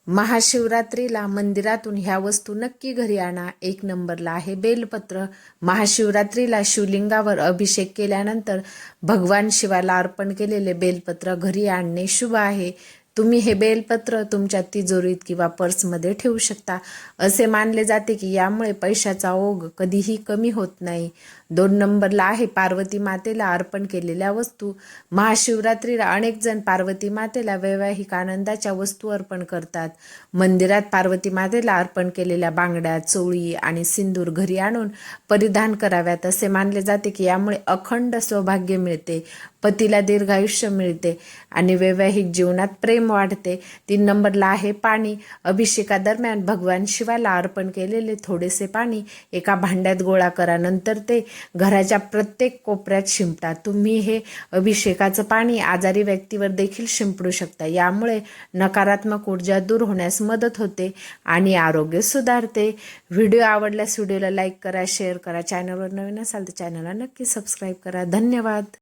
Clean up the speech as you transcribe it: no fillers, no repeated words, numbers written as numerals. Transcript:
महाशिवरात्रीला मंदिरातून ह्या वस्तू नक्की घरी आणा. 1 नंबरला आहे बेलपत्र. महाशिवरात्रीला शिवलिंगावर अभिषेक केल्यानंतर भगवान शिवाला अर्पण केलेले बेलपत्र घरी आणणे शुभ आहे. तुम्ही हे बेलपत्र तुमच्या तिजोरीत किंवा पर्समध्ये ठेवू शकता. असे मानले जाते की यामुळे पैशाचा ओघ कधीही कमी होत नाही. 2 नंबरला आहे पार्वती मातेला अर्पण केलेल्या वस्तू. महाशिवरात्रीला अनेक जण पार्वती मातेला वैवाहिक आनंदाच्या वस्तू अर्पण करतात. मंदिरात पार्वती मातेला अर्पण केलेल्या बांगड्या, चोळी आणि सिंदूर घरी आणून परिधान कराव्यात. असे मानले जाते की यामुळे अखंड सौभाग्य मिळते, पतीला दीर्घायुष्य मिळते आणि वैवाहिक जीवनात प्रेम वाढते. 3 नंबरला आहे पाणी. अभिषेकादरम्यान भगवान शिवाला अर्पण केलेले थोडेसे पाणी एका भांड्यात गोळा करा. नंतर ते घराच्या प्रत्येक कोपऱ्यात शिंपडा. तुम्ही हे अभिषेकाचं पाणी आजारी व्यक्तीवर देखील शिंपडू शकता. यामुळे नकारात्मक ऊर्जा दूर होण्यास मदत होते आणि आरोग्य सुधारते. व्हिडिओ आवडल्यास व्हिडिओला लाईक करा, शेअर करा. चॅनलवर नवीन असाल तर चॅनलला नक्की सबस्क्राईब करा. धन्यवाद.